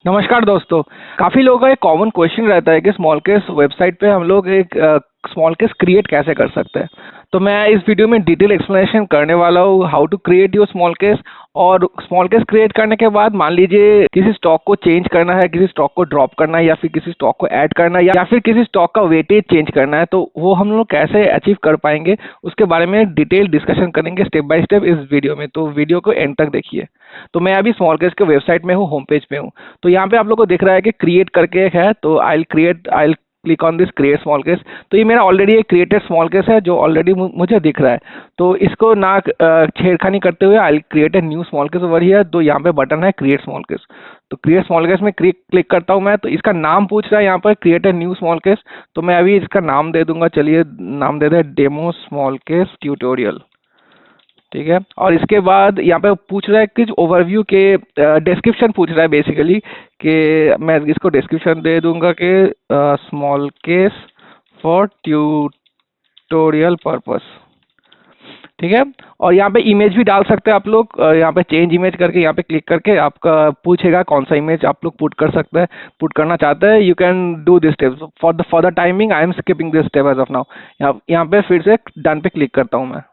नमस्कार दोस्तों। काफ़ी लोगों का एक कॉमन क्वेश्चन रहता है कि स्मॉल केस वेबसाइट पे हम लोग एक स्मॉल केस क्रिएट कैसे कर सकते हैं। तो मैं इस वीडियो में डिटेल एक्सप्लेनेशन करने वाला हूँ how to create your small case. और स्मॉल केस क्रिएट करने के बाद मान लीजिए किसी स्टॉक को चेंज करना है, किसी स्टॉक को ड्रॉप करना है, या फिर किसी स्टॉक को ऐड करना है, या फिर किसी स्टॉक का वेटेज चेंज करना है, तो वो हम लोग कैसे अचीव कर पाएंगे उसके बारे में डिटेल डिस्कशन करेंगे स्टेप बाय स्टेप इस वीडियो में। तो वीडियो को एंड तक देखिए। तो मैं अभी स्मॉल केस के वेबसाइट में हूँ, होम पेज पे हूँ। तो यहाँ पे आप लोग को दिख रहा है कि क्रिएट करके एक है, तो I click on this create small case. तो ये मेरा ऑलरेडी एक क्रिएटेड स्मॉल केस है जो ऑलरेडी मुझे दिख रहा है। तो इसको ना छेड़खानी करते हुए I create a new small case over here. तो यहाँ पे बटन है क्रिएट स्मॉल केस। तो क्रिएट स्मॉल केस में क्लिक करता हूँ मैं। तो इसका नाम पूछ रहा है यहाँ पर create a new small case. तो मैं अभी इसका नाम दे दूंगा, चलिए नाम दे दे डेमो स्मॉल केस ट्यूटोरियल। ठीक है। और इसके बाद यहाँ पे पूछ रहा है कि ओवरव्यू के डिस्क्रिप्शन पूछ रहा है बेसिकली, कि मैं इसको डिस्क्रिप्शन दे दूंगा कि small case for tutorial purpose. ठीक है। और यहाँ पे इमेज भी डाल सकते हैं आप लोग। यहाँ पे चेंज इमेज करके यहाँ पे क्लिक करके आपका पूछेगा कौन सा इमेज आप लोग पुट कर सकते हैं, पुट करना चाहते हैं। You can do this step for the timing. I am skipping this step as of now. यहाँ पे फिर से डन पे क्लिक करता हूँ मैं।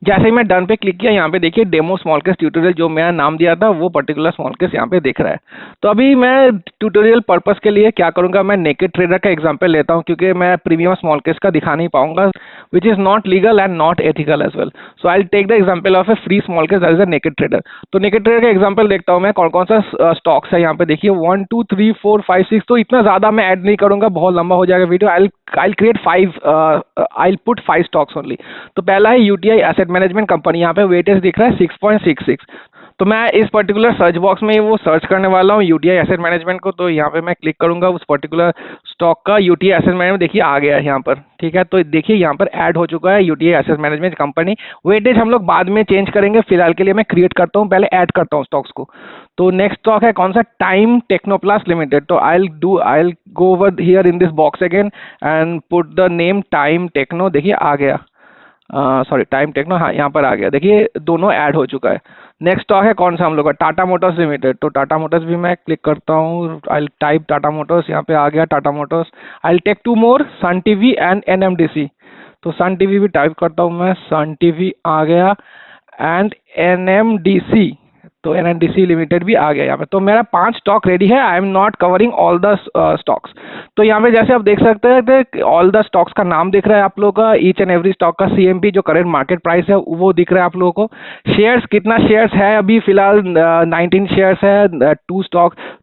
जैसे ही मैं डन पे क्लिक किया, यहाँ पे देखिए डेमो स्मॉल केस ट्यूटोरियल जो मैंने नाम दिया था वो पर्टिकुलर स्मॉल केस यहाँ पे दिख रहा है। तो अभी मैं ट्यूटोरियल पर्पस के लिए क्या करूँगा, मैं नेकेड ट्रेडर का एग्जांपल लेता हूँ, क्योंकि मैं प्रीमियम स्मॉल केस का दिखा नहीं पाऊंगा, which is not legal and not ethical as well. So I take the example of a free small case as a naked trader. तो नेकेड ट्रेडर का एग्जाम्पल देखता हूँ मैं कौन कौन सा स्टॉक्स है। यहाँ पे देखिए 1 2 3 4 5 6। तो इतना ज़्यादा मैं ऐड नहीं करूँगा, बहुत लंबा हो जाएगा video. I create 5, I put 5 stocks only. तो पहला है यूटीआई एसेट मैनेजमेंट कंपनी। यहाँ पे वेटेज दिख रहा है 6.66। तो मैं इस पर्टिकुलर सर्च बॉक्स में वो सर्च करने वाला हूँ यूटीआई एसेट मैनेजमेंट को। तो यहाँ पे मैं क्लिक करूंगा उस पर्टिकुलर स्टॉक का। यूटीआई एसेट मैनेजमेंट देखिए आ गया है यहाँ पर। ठीक है। तो देखिए यहाँ पर ऐड हो चुका है UTI asset management company. Weightage हम लोग बाद में चेंज करेंगे, फिलहाल के लिए मैं क्रिएट करता हूँ, पहले ऐड करता हूँ स्टॉक्स को। तो नेक्स्ट स्टॉक है कौन सा, टाइम टेक्नोप्लास्ट लिमिटेड। तो I go over here in this box again and put the name time techno. देखिए आ गया, सॉरी टाइम टेक्नो, हाँ यहाँ पर आ गया। देखिए दोनों ऐड हो चुका है। नेक्स्ट स्टॉक है कौन सा हम लोग का, टाटा मोटर्स लिमिटेड। तो टाटा मोटर्स भी मैं क्लिक करता हूँ, आई टाइप टाटा मोटर्स, यहाँ पे आ गया Tata Motors. I take 2 more, Sun TV and NMDC. तो सन टीवी भी टाइप करता हूँ मैं, सन टीवी आ गया एंड एनएमडीसी। तो एनएमडीसी लिमिटेड भी आ गया यहाँ पे। तो मेरा 5 स्टॉक रेडी है। आई am not covering all the stocks. तो यहाँ पे जैसे आप देख सकते हैं कि ऑल द स्टॉक्स का नाम दिख रहा है आप लोगों का, ईच एंड एवरी स्टॉक का सीएमपी जो करेंट मार्केट प्राइस है वो दिख रहा है आप लोगों को। शेयर्स कितना शेयर्स है अभी फिलहाल, 19 शेयर्स है,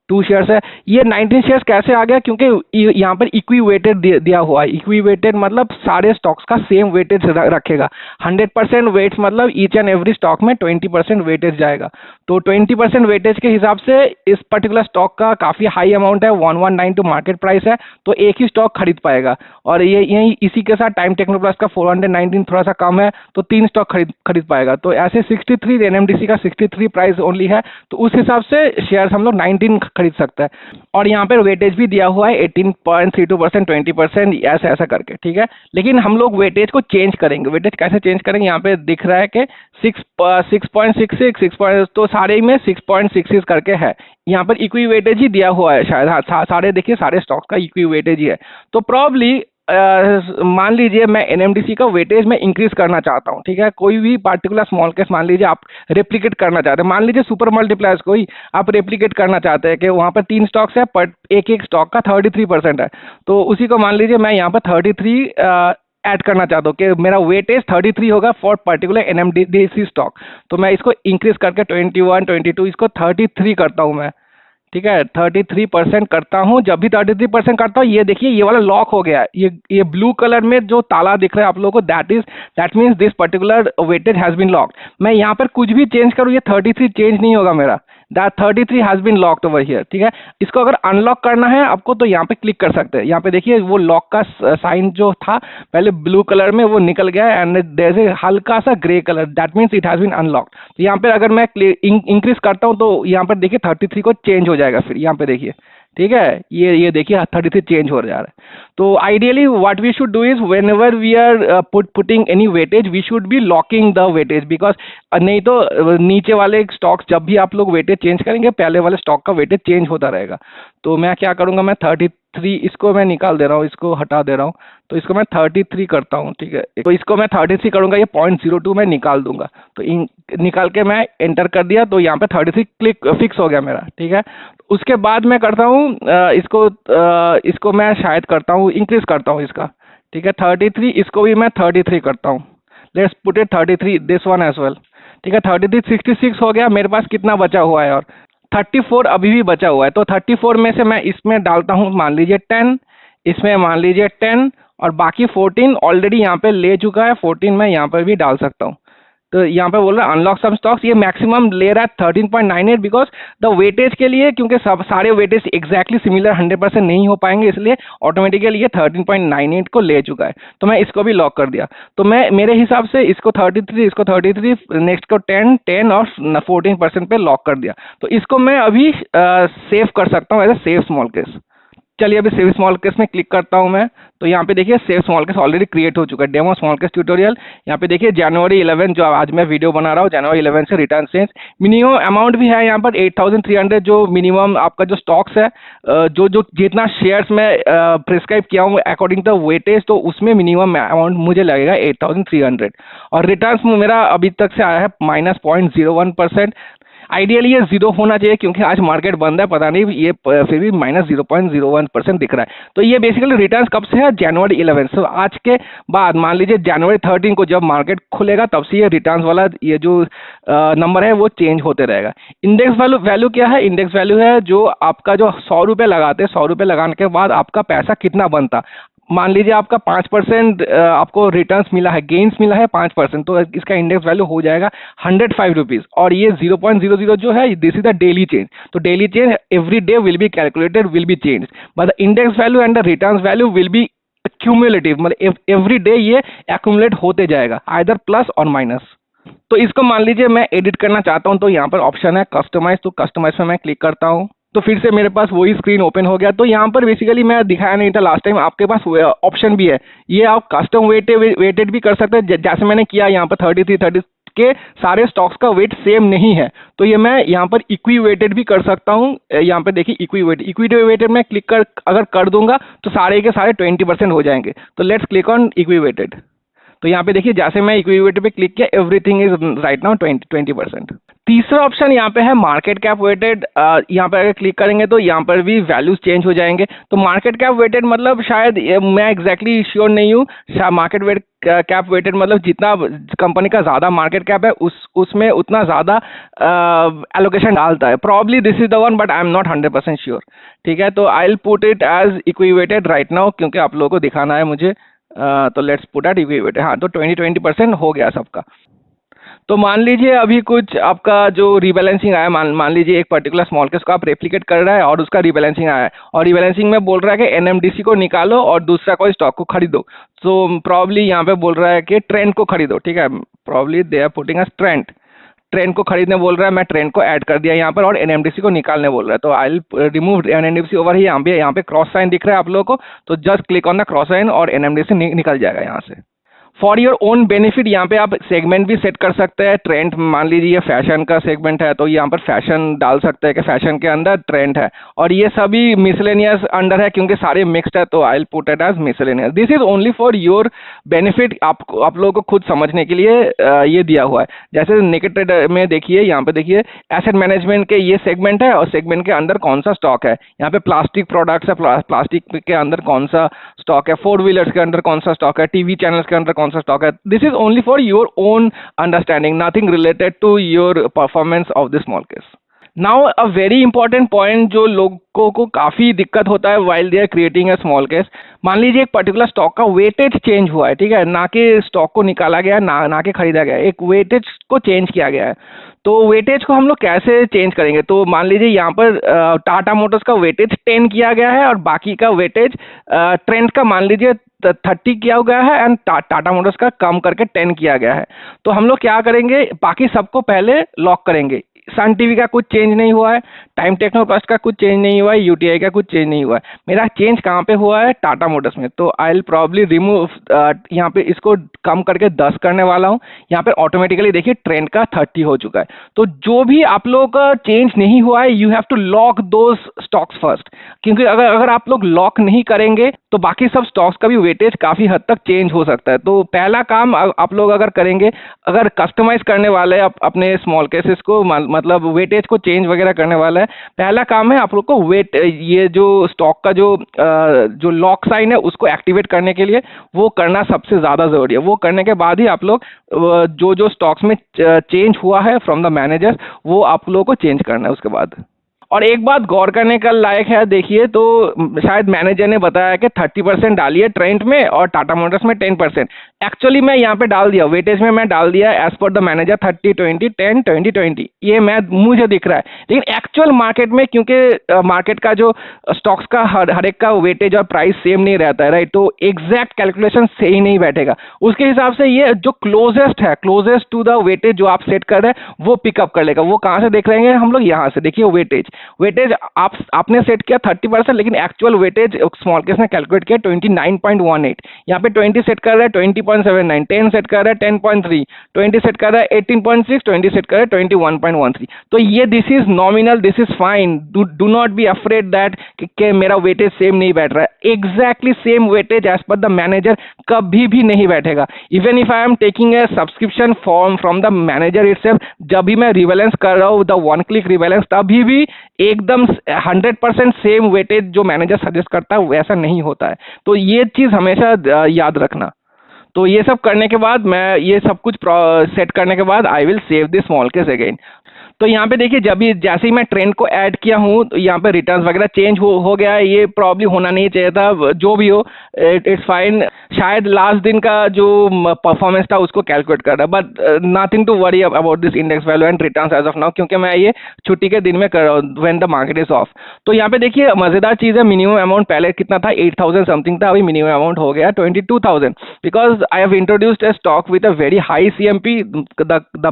2 शेयर्स है। ये 19 शेयर्स कैसे आ गया, क्योंकि यहाँ पर इक्वी वेटेड दिया हुआ है। इक्वी वेटेड मतलब सारे स्टॉक्स का सेम वेटेज रखेगा। 100% वेट्स मतलब ईच एंड एवरी स्टॉक में 20% वेटेज जाएगा। तो 20% वेटेज के हिसाब से इस पर्टिकुलर स्टॉक का काफ़ी हाई अमाउंट है, 1192 मार्केट प्राइस है। तो एक ही स्टॉक खरीद पाएगा। और ये यही इसी के साथ टाइम टेक्नोप्लस का 419 थोड़ा सा कम है, तो 3 स्टॉक खरीद पाएगा। तो ऐसे 63 एनएमडीसी का 63 प्राइस ओनली है। तो उस हिसाब से शेयर्स हम लोग 19 खरीद सकते हैं। और यहाँ पर वेटेज भी दिया हुआ है 18.32%, 20%, ऐसा ऐसा करके। ठीक है। लेकिन हम लोग वेटेज को चेंज करेंगे। वेटेज कैसे चेंज करेंगे, यहाँ पे दिख रहा है कि 6.66, तो सारे में 6.66 करके है। यहाँ पर इक्वी वेटेज ही दिया हुआ है शायद, हाँ सारे देखिए सारे स्टॉक्स का इक्वी वेटेज ही है। तो प्रॉब्ली मान लीजिए मैं एनएमडीसी का वेटेज में इंक्रीज करना चाहता हूँ। ठीक है। कोई भी पार्टिकुलर स्मॉल केस मान लीजिए आप रेप्लिकेट करना चाहते हैं, मान लीजिए सुपर मल्टीप्लायर्स कोई आप रेप्लिकेट करना चाहते हैं कि वहाँ पर 3 स्टॉक्स है पर एक एक स्टॉक का 33% है। तो उसी को मान लीजिए मैं यहाँ पर 33 ऐड करना चाहता हूँ कि मेरा वेटेज 33 होगा फॉर पर्टिकुलर एनएमडीसी स्टॉक। तो मैं इसको इंक्रीज करके 21 22 इसको 33 करता हूँ मैं। ठीक है। 33% करता हूँ। जब भी 33% करता हूँ, ये देखिए ये वाला लॉक हो गया है। ये ब्लू कलर में जो ताला दिख रहा है आप लोगों को, that means this particular weightage has been locked. मैं यहाँ पर कुछ भी चेंज करूँ, ये 33 चेंज नहीं होगा मेरा। That 33 has been locked over here. ठीक है। इसको अगर अनलॉक करना है आपको, तो यहाँ पे क्लिक कर सकते हैं। यहाँ पे देखिए वो लॉक का साइन जो था पहले ब्लू कलर में वो निकल गया है एंड देयर इज हल्का सा grey colour, that means it has been unlocked. तो यहाँ पे अगर मैं इंक्रीज करता हूँ तो यहाँ पर देखिए 33 को चेंज हो जाएगा। फिर यहाँ पे देखिए, ठीक है, ये देखिए 33 चेंज हो जा रहा है। तो ideally what we should do is whenever we are putting any weightage we should be locking the weightage, because नहीं तो नीचे वाले स्टॉक्स जब भी आप लोग वेटेज चेंज करेंगे पहले वाले स्टॉक का वेटेज चेंज होता रहेगा। तो मैं क्या करूंगा, मैं 33 इसको मैं निकाल दे रहा हूँ, इसको हटा दे रहा हूँ, तो इसको मैं 33 करता हूँ, ठीक है। तो इसको मैं 33 करूंगा, ये 0.02 मैं निकाल दूंगा। तो निकाल के मैं एंटर कर दिया, तो यहाँ पे 33 क्लिक फिक्स हो गया मेरा, ठीक है। उसके बाद मैं करता हूँ इसको मैं शायद करता हूँ इंक्रीज करता हूँ इसका, ठीक है। 33 इसको भी मैं 33 करता हूँ, let's put it 33 this one as well, ठीक है। 33 66 हो गया। मेरे पास कितना बचा हुआ है और 34 अभी भी बचा हुआ है। तो 34 में से मैं इसमें डालता हूँ मान लीजिए 10, इसमें मान लीजिए 10, और बाकी 14 ऑलरेडी यहाँ पे ले चुका है, 14 मैं यहाँ पर भी डाल सकता हूँ। तो यहाँ पे बोल रहा है अनलॉक सम स्टॉक्स, ये मैक्सिमम ले रहा है 13.98, बिकॉज द वेटेज के लिए, क्योंकि सब सारे वेटेज एग्जैक्टली सिमिलर 100% नहीं हो पाएंगे, इसलिए ऑटोमेटिकली ये 13.98 को ले चुका है। तो मैं इसको भी लॉक कर दिया। तो मैं मेरे हिसाब से इसको 33, इसको 33, नेक्स्ट को 10, 10 और 14% पे लॉक कर दिया। तो इसको मैं अभी सेव कर सकता हूँ as a save small case. चलिए अभी सेव स्मॉल केस में क्लिक करता हूं मैं। तो यहाँ पे देखिए save small case already create हो चुका है, डेमो स्मॉल केस ट्यूटोरियल। यहाँ पे देखिए जनवरी 11 जो आज मैं वीडियो बना रहा हूँ, जनवरी 11 से रिटर्न चेंज, मिनिमम अमाउंट भी है यहाँ पर 8300, जो मिनिमम आपका जो स्टॉक्स है, जो जो जितना शेयर्स में प्रिस्क्राइब किया हूँ अकॉर्डिंग टू वेटेज, तो उसमें मिनिमम अमाउंट मुझे लगेगा 8300। और रिटर्न मेरा अभी तक से आया है -0.01%। आइडियली ये 0 होना चाहिए, क्योंकि आज मार्केट बंद है, पता नहीं ये फिर भी -0.01% दिख रहा है। तो ये बेसिकली रिटर्न्स कब से है, जनवरी 11। तो आज के बाद मान लीजिए जनवरी 13 को जब मार्केट खुलेगा तब से ये रिटर्न्स वाला ये जो नंबर है वो चेंज होते रहेगा। इंडेक्स वैल्यू क्या है? इंडेक्स वैल्यू है जो आपका जो 100 रुपये लगाते हैं, 100 रुपये लगाने के बाद आपका पैसा कितना बनता। मान लीजिए आपका 5% आपको रिटर्न्स मिला है, गेन्स मिला है 5%, तो इसका इंडेक्स वैल्यू हो जाएगा 105 रुपीज़। और ये 0.00 जो है, this is the daily change. तो daily change every day will be calculated, will be change, but the index value and the returns value will be cumulative, मतलब एवरी डे ये accumulate होते जाएगा, आइदर प्लस और minus. तो इसको मान लीजिए मैं एडिट करना चाहता हूं, तो यहाँ पर ऑप्शन है कस्टमाइज, तो कस्टमाइज में मैं क्लिक करता हूं। तो फिर से मेरे पास वही स्क्रीन ओपन हो गया। तो यहाँ पर बेसिकली मैं दिखाया नहीं था लास्ट टाइम, आपके पास ऑप्शन भी है, ये आप कस्टम वेटेड भी कर सकते हैं, जैसे मैंने किया यहाँ पर 33 के सारे स्टॉक्स का वेट सेम नहीं है, तो ये मैं यहाँ पर इक्वी वेटेड भी कर सकता हूँ। यहाँ पे देखिए इक्वी वेटेड में क्लिक अगर कर दूंगा तो सारे के सारे 20% हो जाएंगे। तो let's click on equi weighted. तो यहाँ पे देखिए जैसे मैं इक्वी वेटेड पे क्लिक किया, एवरीथिंग इज राइट नाउ 20%। तीसरा ऑप्शन यहाँ पे है मार्केट कैप वेटेड। यहाँ पे अगर क्लिक करेंगे तो यहाँ पर भी वैल्यूज चेंज हो जाएंगे। तो मार्केट कैप वेटेड मतलब शायद मैं एग्जैक्टली श्योर नहीं हूँ, मार्केट कैप वेटेड मतलब जितना कंपनी का ज़्यादा मार्केट कैप है उसमें उतना ज़्यादा एलोकेशन डालता है। Probably this is the one, but I am not 100% sure, ठीक है। तो I will put it as equi weighted right now, क्योंकि आप लोगों को दिखाना है मुझे। तो let's put at equi weighted. हाँ, तो 20% हो गया सबका। तो मान लीजिए अभी कुछ आपका जो रीबैलेंसिंग आया, मान लीजिए एक पर्टिकुलर स्मॉल केस को आप रेप्लिकेट कर रहा है और उसका रीबैलेंसिंग आया है, और रीबैलेंसिंग में बोल रहा है कि एनएमडीसी को निकालो और दूसरा कोई स्टॉक को खरीदो। तो प्रॉब्ली यहाँ पे बोल रहा है कि ट्रेंड को खरीदो, ठीक है। Probably they are putting us trend को खरीदने बोल रहा है, मैं ट्रेंड को ऐड कर दिया यहाँ पर, और एनएमडीसी को निकालने बोल रहा है। तो I will remove NMDC over here. यहाँ पे क्रॉस साइन दिख रहा है आप लोगों को, तो just click on the cross sign और एनएमडीसी निकल जाएगा यहाँ से। फॉर योर ओन बेनिफिट यहाँ पे आप सेगमेंट भी सेट कर सकते हैं। ट्रेंड मान लीजिए फैशन का सेगमेंट है, तो यहाँ पर फैशन डाल सकते हैं कि फैशन के अंदर ट्रेंड है, और ये सभी मिसलेनियस अंडर है क्योंकि सारे मिक्स्ड है, तो I will put it as miscellaneous. This is only for your benefit, आप लोगों को खुद समझने के लिए ये दिया हुआ है। जैसे नेकेड में देखिए, यहाँ पे देखिए एसेट मैनेजमेंट के ये सेगमेंट है, और सेगमेंट के अंदर कौन सा स्टॉक है। यहाँ पे प्लास्टिक प्रोडक्ट्स है, प्लास्टिक के अंदर कौन सा स्टॉक है, 4 व्हीलर्स के अंदर कौन सा स्टॉक है, टीवी चैनल्स के अंदर कौन सा स्टॉक है। This is only for your own understanding, nothing related to your performance of the small case. Now a very important point जो लोगों को काफ़ी दिक्कत होता है while they are creating a small case. मान लीजिए एक पर्टिकुलर स्टॉक का वेटेज चेंज हुआ है, ठीक है, ना कि स्टॉक को निकाला गया, ना कि खरीदा गया, एक वेटेज को चेंज किया गया है। तो वेटेज को हम लोग कैसे चेंज करेंगे? तो मान लीजिए यहाँ पर टाटा मोटर्स का वेटेज 10 किया गया है, और बाकी का वेटेज ट्रेंड का मान लीजिए 30 किया गया है, एंड टाटा मोटर्स का कम करके 10 किया गया है। तो हम लोग क्या करेंगे, बाकी सबको पहले लॉक करेंगे। सन टीवी का कुछ चेंज नहीं हुआ है, टाइम टेक्नोप्लास्ट का कुछ चेंज नहीं हुआ है, यूटीआई का कुछ चेंज नहीं हुआ है। मेरा चेंज कहाँ पे हुआ है? टाटा मोटर्स में। तो आई विल प्रॉब्ली रिमूव, यहाँ पे इसको कम करके 10 करने वाला हूँ। यहाँ पे ऑटोमेटिकली देखिए ट्रेंड का 30 हो चुका है। तो जो भी आप लोगों का चेंज नहीं हुआ है, you have to lock those stocks first, क्योंकि अगर आप लोग लॉक नहीं करेंगे तो बाकी सब स्टॉक्स का भी वेटेज काफ़ी हद तक चेंज हो सकता है। तो पहला काम आप लोग अगर करेंगे, अगर कस्टमाइज करने वाले हैं अपने स्मॉल केसेस को, मतलब वेटेज को चेंज वगैरह करने वाला है, पहला काम है आप लोग को ये जो स्टॉक का जो लॉक साइन है उसको एक्टिवेट करने के लिए वो करना सबसे ज़्यादा ज़रूरी है। वो करने के बाद ही आप लोग जो स्टॉक्स में चेंज हुआ है फ्रॉम द मैनेजर, वो आप लोगों को चेंज करना है उसके बाद। और एक बात गौर करने का लायक है, देखिए तो शायद मैनेजर ने बताया कि 30% डालिए ट्रेंड में और टाटा मोटर्स में 10%। एक्चुअली मैं यहाँ पे डाल दिया, वेटेज में मैं डाल दिया एज पर द मैनेजर 30-20-10-20-20, ये मुझे दिख रहा है। लेकिन एक्चुअल मार्केट में, क्योंकि मार्केट का जो स्टॉक्स का हर एक का वेटेज और प्राइस सेम नहीं रहता है, राइट, तो एग्जैक्ट कैलकुलेशन सही नहीं बैठेगा। उसके हिसाब से ये जो क्लोजेस्ट टू द वेटेज जो आप सेट कर रहे हैं वो पिकअप कर लेगा। वो कहाँ से देख रहे हैं हम लोग? यहाँ से देखिए वेटेज आपने सेट किया 30%, लेकिन एक्चुअल वेटेज स्मॉल केस ने कैलकुलेट किया 29.18। यहाँ पे 20 सेट कर रहा है 20.79, 10 सेट कर रहा है 10.3, 20 सेट कर रहा है 18.6, 20 सेट कर रहा है 21.13। तो ये this is nominal, this is fine. Do not be afraid that कि मेरा वेटेज सेम नहीं बैठ रहा है। Exactly same weightage as per the manager कभी भी नहीं बैठेगा। Even if I am taking a subscription form from the manager itself, जब भी मैं रिवैलेंस कर रहा हूँ द वन क्लिक रिवैलेंस, तभी भी एकदम 100% सेम वेटेज जो मैनेजर सजेस्ट करता है वैसा नहीं होता है। तो ये चीज़ हमेशा याद रखना। तो ये सब करने के बाद, मैं ये सब कुछ सेट करने के बाद I will save this small case again. तो यहाँ पे देखिए जैसे ही मैं ट्रेंड को ऐड किया हूँ तो यहाँ पे रिटर्न्स वगैरह चेंज हो गया है। ये प्रॉब्ली होना नहीं चाहिए था, जो भी हो इट्स फाइन। शायद लास्ट दिन का जो परफॉर्मेंस था उसको कैलकुलेट कर रहा है, but nothing to worry about this index value and returns as of now, क्योंकि मैं ये छुट्टी के दिन में कर रहा हूँ when the market is of. तो यहाँ पे देखिए मज़ेदार चीज़ है, मिनिमम अमाउंट पहले कितना था? 8,000 समथिंग था, अभी मिनिमम अमाउंट हो गया 22,000, because I have introduced A stock with a very high CMP, the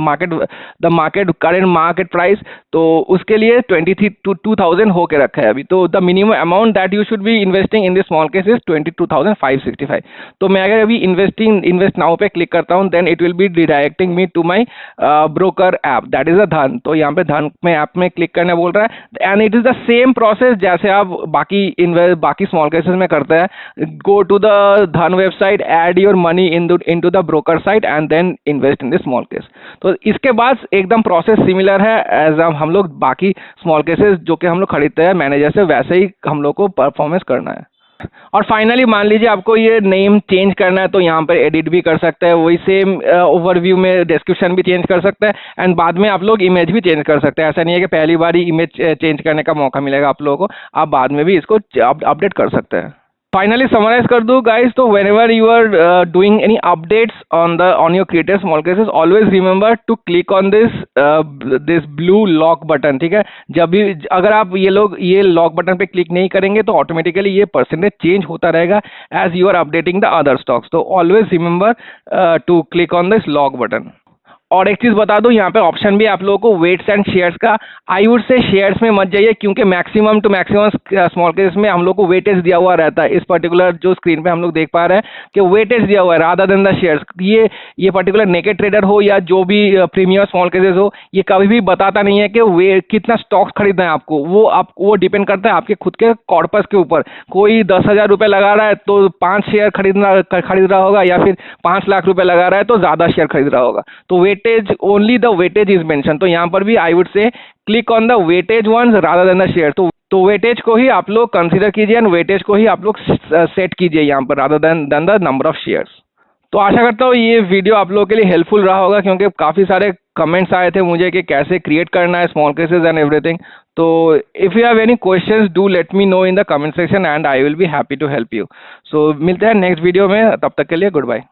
market current market price. तो उसके लिए 22,000 होके रखा है अभी। तो the minimum amount that you should be investing in this small case is 22,565। तो मैं अगर अभी इन्वेस्ट नाउ पे क्लिक करता हूँ, then it will be redirecting me to my broker app, that is a Dhan. तो यहाँ पे धन में ऐप में क्लिक करने बोल रहा है, and it is the same process जैसे आप बाकी स्मॉल केसेस में करते हैं। Go to the Dhan website, add your money into the broker site and then invest in this small case. तो इसके बाद एकदम प्रोसेस सिमिलर है एज हम लोग बाकी स्मॉल केसेस जो कि हम लोग खरीदते हैं मैनेजर से, वैसे ही हम लोग को परफॉर्मेंस करना है। और फाइनली मान लीजिए आपको ये नेम चेंज करना है, तो यहाँ पर एडिट भी कर सकते हैं, वही सेम ओवरव्यू में डिस्क्रिप्शन भी चेंज कर सकते हैं, एंड बाद में आप लोग इमेज भी चेंज कर सकते हैं। ऐसा नहीं है कि पहली बार ही इमेज चेंज करने का मौका मिलेगा आप लोगों को, आप बाद में भी इसको अपडेट कर सकते हैं। फाइनली समराइज कर दूं गाइस, तो whenever you are doing any updates on your created small cases, always remember to click on this blue lock button, ठीक है। जब भी अगर आप ये लॉक बटन पे क्लिक नहीं करेंगे तो ऑटोमेटिकली ये परसेंटेज चेंज होता रहेगा as you are updating the other stocks. तो always remember to click on this lock button. और एक चीज़ बता दूं, यहाँ पे ऑप्शन भी आप लोगों को वेट्स एंड शेयर्स का। आई वुड से शेयर्स में मत जाइए, क्योंकि maximum to maximum small case में हम लोग को वेटेज दिया हुआ रहता है। इस पर्टिकुलर जो स्क्रीन पे हम लोग देख पा रहे हैं कि वेटेज दिया हुआ है रादर देन द शेयर्स। ये पर्टिकुलर नेकेड ट्रेडर हो या जो भी प्रीमियम स्मॉल केसेस हो, ये कभी भी बताता नहीं है कि कितना स्टॉक्स खरीदना है आपको। वो डिपेंड करता है आपके खुद के कॉर्पस के ऊपर। कोई 10,000 रुपये लगा रहा है तो 5 शेयर खरीद रहा होगा, या फिर 5 लाख रुपये लगा रहा है तो ज़्यादा शेयर खरीद रहा होगा। तो only the weightage is mentioned। तो यहाँ पर भी I would say click on the weightage ones rather than the share। तो वेटेज को ही आप लोग कंसीडर कीजिए एंड वेटेज को ही आप लोग सेट कीजिए यहाँ पर rather than the number of shares. तो आशा करता हूँ ये वीडियो आप लोगों के लिए हेल्पफुल रहा होगा, क्योंकि काफ़ी सारे कमेंट्स आए थे मुझे कि कैसे क्रिएट करना है स्मॉल केसेस एंड एवरीथिंग। तो if you have any questions do let me know in the comment section and I will be happy to help you. So मिलते हैं नेक्स्ट वीडियो में, तब तक के लिए गुड बाय।